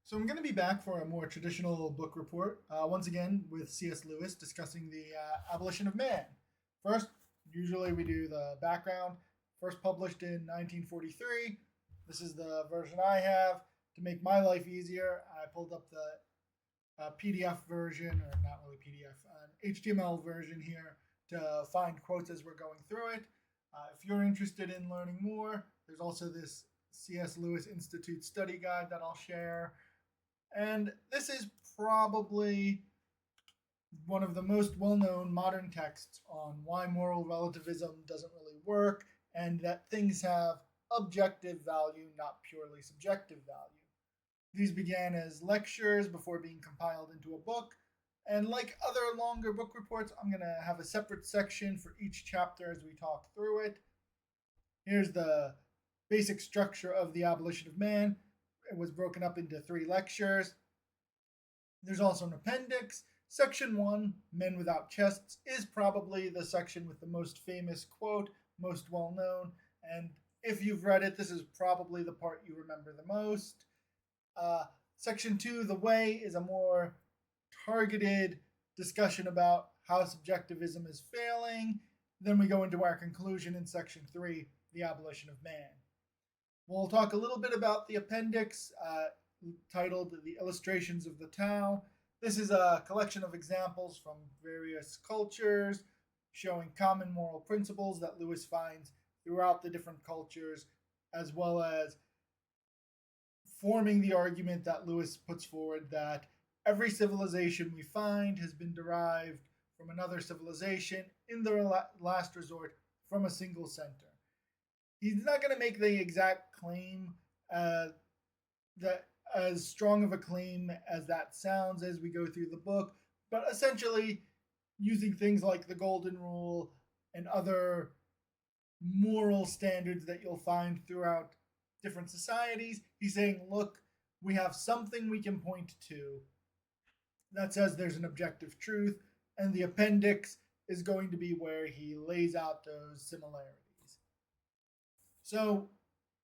So I'm going to be back for a more traditional book report, once again with C.S. Lewis discussing the Abolition of Man. First, usually we do the background. First published in 1943. This is the version I have. To make my life easier, I pulled up the PDF version, or not really PDF, an HTML version here to find quotes as we're going through it. If you're interested in learning more, there's also this C.S. Lewis Institute study guide that I'll share. And this is probably one of the most well-known modern texts on why moral relativism doesn't really work and that things have objective value, not purely subjective value. These began as lectures before being compiled into a book. And like other longer book reports, I'm going to have a separate section for each chapter as we talk through it. Here's the basic structure of The Abolition of Man. It was broken up into 3 lectures. There's also an appendix. Section 1, Men Without Chests, is probably the section with the most famous quote, most well known. And if you've read it, this is probably the part you remember the most. Section 2, The Way, is a more targeted discussion about how subjectivism is failing. Then we go into our conclusion in Section 3, The Abolition of Man. We'll talk a little bit about the appendix titled The Illustrations of the Tao. This is a collection of examples from various cultures showing common moral principles that Lewis finds throughout the different cultures, as well as forming the argument that Lewis puts forward that every civilization we find has been derived from another civilization, in the last resort, from a single center. He's not going to make the exact claim that as strong of a claim as that sounds as we go through the book, but essentially using things like the Golden Rule and other moral standards that you'll find throughout different societies, he's saying, look, we have something we can point to that says there's an objective truth, and the appendix is going to be where he lays out those similarities. So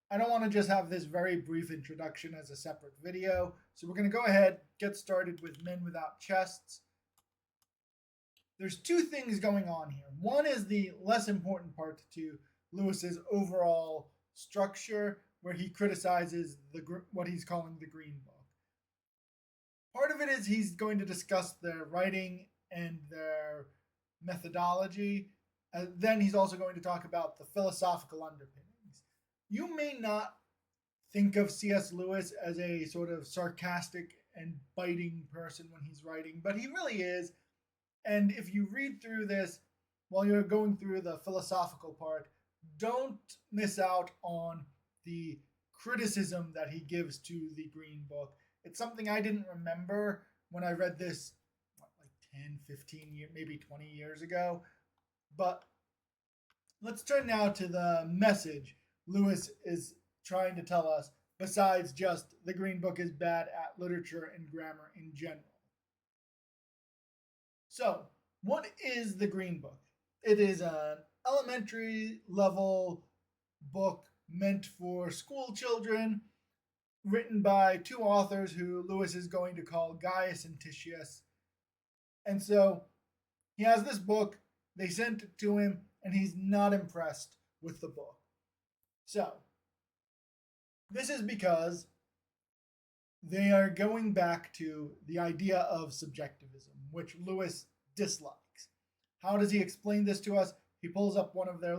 I don't want to just have this very brief introduction as a separate video. So we're going to go ahead, get started with Men Without Chests. There's 2 things going on here. One is the less important part to Lewis's overall structure, where he criticizes what he's calling the Green Book. Part of it is he's going to discuss their writing and their methodology. Then he's also going to talk about the philosophical underpinnings. You may not think of C.S. Lewis as a sort of sarcastic and biting person when he's writing, but he really is. And if you read through this while you're going through the philosophical part, don't miss out on the criticism that he gives to the Green Book. It's something I didn't remember when I read this, like 10, 15 years, maybe 20 years ago. But let's turn now to the message Lewis is trying to tell us, besides just the Green Book is bad at literature and grammar in general. So, what is the Green Book? It is an elementary level book meant for school children, written by 2 authors who Lewis is going to call Gaius and Titius. And so he has this book, they sent it to him, and he's not impressed with the book. So, this is because they are going back to the idea of subjectivism, which Lewis dislikes. How does he explain this to us? He pulls up one of their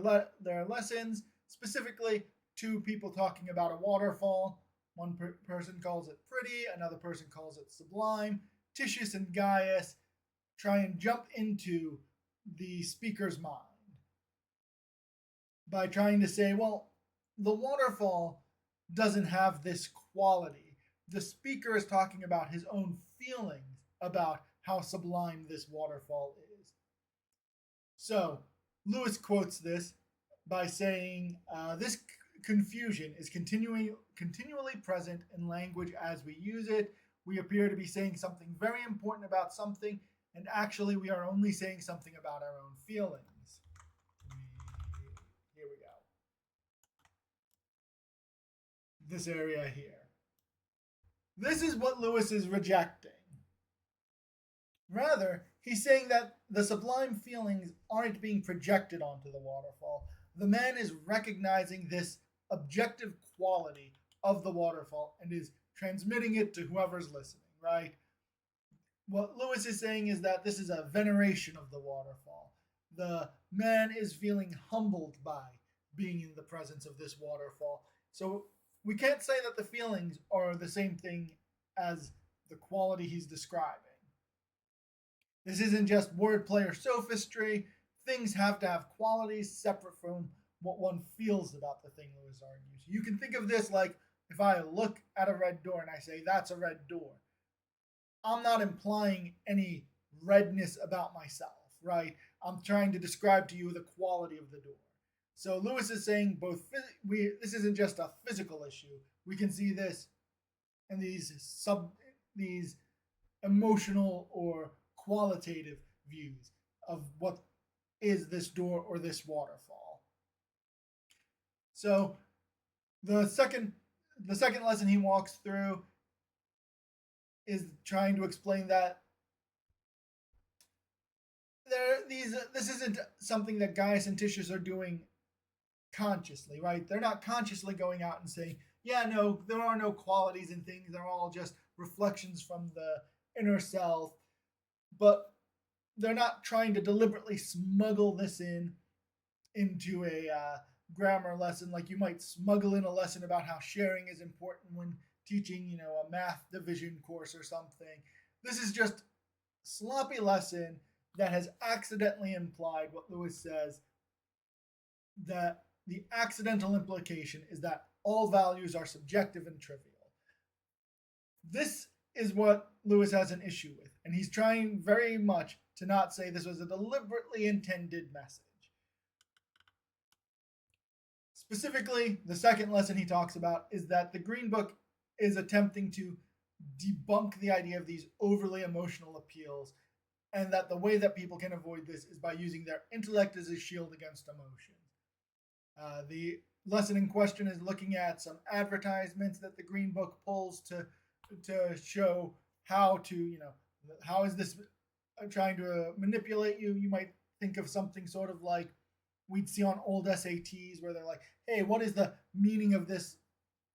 lessons, specifically 2 people talking about a waterfall. One person calls it pretty, another person calls it sublime. Titius and Gaius try and jump into the speaker's mind by trying to say, well, the waterfall doesn't have this quality. The speaker is talking about his own feelings about how sublime this waterfall is. So, Lewis quotes this by saying, this confusion is continually present in language as we use it. We appear to be saying something very important about something, and actually we are only saying something about our own feelings. Here we go. This area here. This is what Lewis is rejecting. Rather, he's saying that the sublime feelings aren't being projected onto the waterfall. The man is recognizing this objective quality of the waterfall and is transmitting it to whoever's listening, right? What Lewis is saying is that this is a veneration of the waterfall. The man is feeling humbled by being in the presence of this waterfall. So we can't say that the feelings are the same thing as the quality he's describing. This isn't just wordplay or sophistry. Things have to have qualities separate from what one feels about the thing Lewis argues. You can think of this like if I look at a red door and I say, that's a red door. I'm not implying any redness about myself, right? I'm trying to describe to you the quality of the door. So Lewis is saying this isn't just a physical issue. We can see this in these emotional or qualitative views of what is this door or this waterfall. So the second lesson he walks through is trying to explain that this isn't something that Gaius and Titius are doing consciously, right? They're not consciously going out and saying, yeah, no, there are no qualities in things. They're all just reflections from the inner self. But they're not trying to deliberately smuggle this into a grammar lesson, like you might smuggle in a lesson about how sharing is important when teaching, a math division course or something. This is just a sloppy lesson that has accidentally implied what Lewis says, that the accidental implication is that all values are subjective and trivial. This is what Lewis has an issue with, and he's trying very much to not say this was a deliberately intended message. Specifically, the second lesson he talks about is that the Green Book is attempting to debunk the idea of these overly emotional appeals, and that the way that people can avoid this is by using their intellect as a shield against emotion. The lesson in question is looking at some advertisements that the Green Book pulls to show how how is this trying to manipulate you. You might think of something sort of like we'd see on old SATs where they're like, hey, what is the meaning of this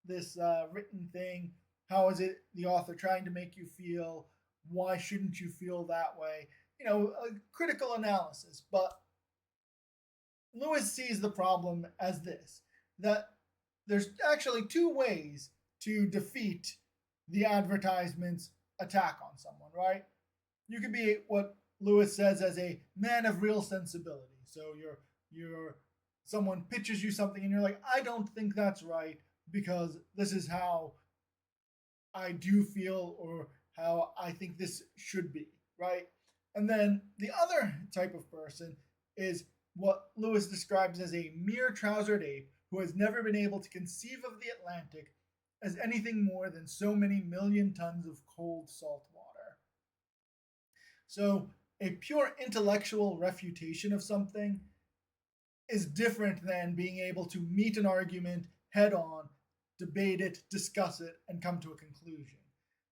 written thing? How is it the author trying to make you feel? Why shouldn't you feel that way? A critical analysis. But Lewis sees the problem as this, that there's actually two ways to defeat the advertisement's attack on someone, right? You could be what Lewis says as a man of real sensibility. So you're someone pitches you something and you're like, I don't think that's right because this is how I do feel or how I think this should be, right? And then the other type of person is what Lewis describes as a mere trousered ape who has never been able to conceive of the Atlantic as anything more than so many million tons of cold salt water. So a pure intellectual refutation of something is different than being able to meet an argument head on, debate it, discuss it, and come to a conclusion.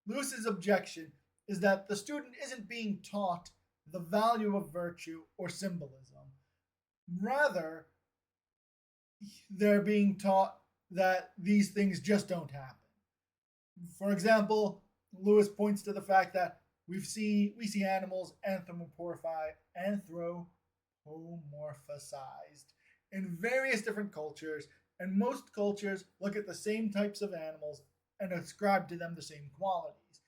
Lewis's objection is that the student isn't being taught the value of virtue or symbolism. Rather, they're being taught that these things just don't happen. For example, Lewis points to the fact that we see animals anthropomorphized in various different cultures, and most cultures look at the same types of animals and ascribe to them the same qualities.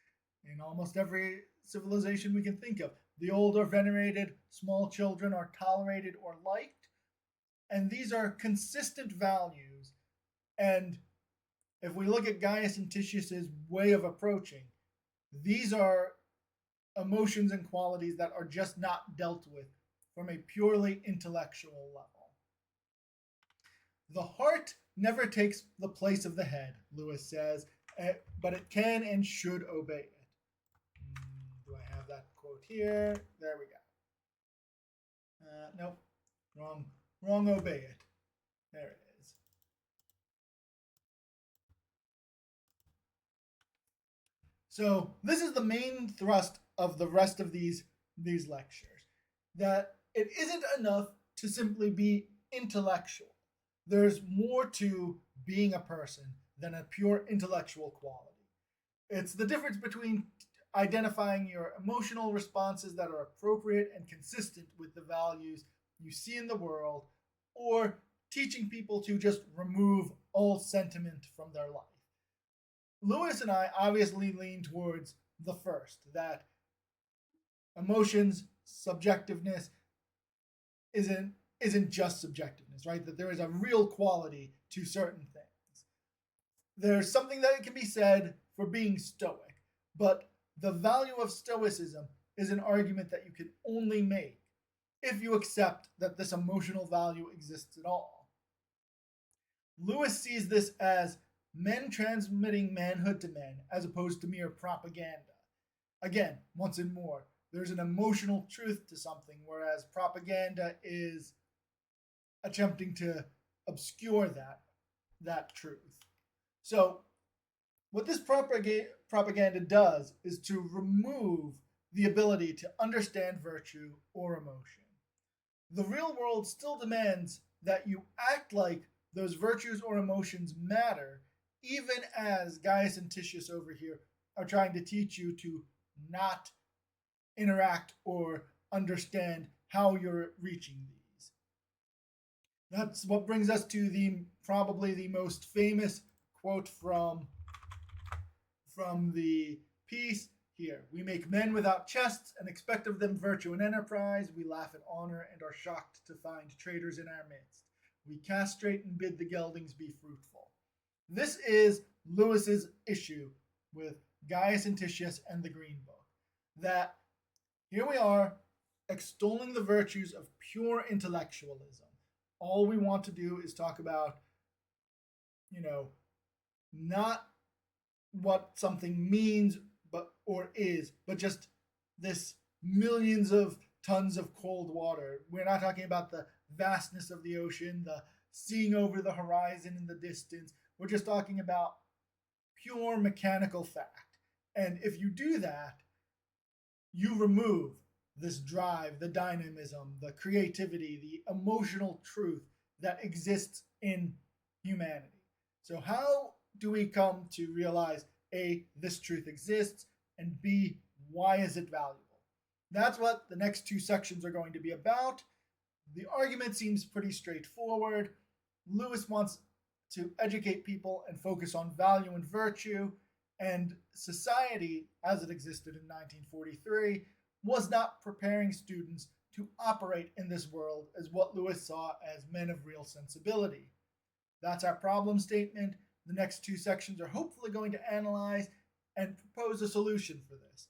In almost every civilization we can think of, the old are venerated, small children are tolerated or liked, and these are consistent values. And if we look at Gaius and Titius's way of approaching, these are emotions and qualities that are just not dealt with from a purely intellectual level. The heart never takes the place of the head, Lewis says, but it can and should obey it. Do I have that quote here? There we go. Nope, wrong obey it. There it is. So this is the main thrust of the rest of these lectures, that it isn't enough to simply be intellectual. There's more to being a person than a pure intellectual quality. It's the difference between identifying your emotional responses that are appropriate and consistent with the values you see in the world, or teaching people to just remove all sentiment from their life. Lewis and I obviously lean towards the first, that emotions, subjectiveness isn't just subjectiveness, right? That there is a real quality to certain things. There's something that can be said for being stoic, but the value of stoicism is an argument that you can only make if you accept that this emotional value exists at all. Lewis sees this as men transmitting manhood to men as opposed to mere propaganda. Again, once and more, there's an emotional truth to something, whereas propaganda is attempting to obscure that truth. So, what this propaganda does is to remove the ability to understand virtue or emotion. The real world still demands that you act like those virtues or emotions matter, even as Gaius and Titius over here are trying to teach you to not interact or understand how you're reaching these. That's what brings us to probably the most famous quote from the piece here. We make men without chests and expect of them virtue and enterprise. We laugh at honor and are shocked to find traitors in our midst. We castrate and bid the geldings be fruitful. This is Lewis's issue with Gaius and Titius and the Green Book. That here we are extolling the virtues of pure intellectualism. All we want to do is talk about, not what something means or is, but just this millions of tons of cold water. We're not talking about the vastness of the ocean, the seeing over the horizon in the distance. We're just talking about pure mechanical fact. And if you do that, you remove this drive, the dynamism, the creativity, the emotional truth that exists in humanity. So how do we come to realize A, this truth exists, and B, why is it valuable? That's what the next two sections are going to be about. The argument seems pretty straightforward. Lewis wants to educate people and focus on value and virtue, and society, as it existed in 1943, was not preparing students to operate in this world as what Lewis saw as men of real sensibility. That's our problem statement. The next two sections are hopefully going to analyze and propose a solution for this.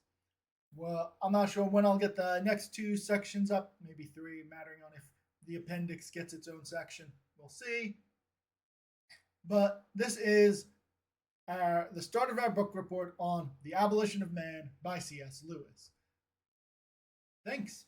Well, I'm not sure when I'll get the next two sections up, maybe three, mattering on if the appendix gets its own section. We'll see. But this is the start of our book report on The Abolition of Man by C.S. Lewis. Thanks.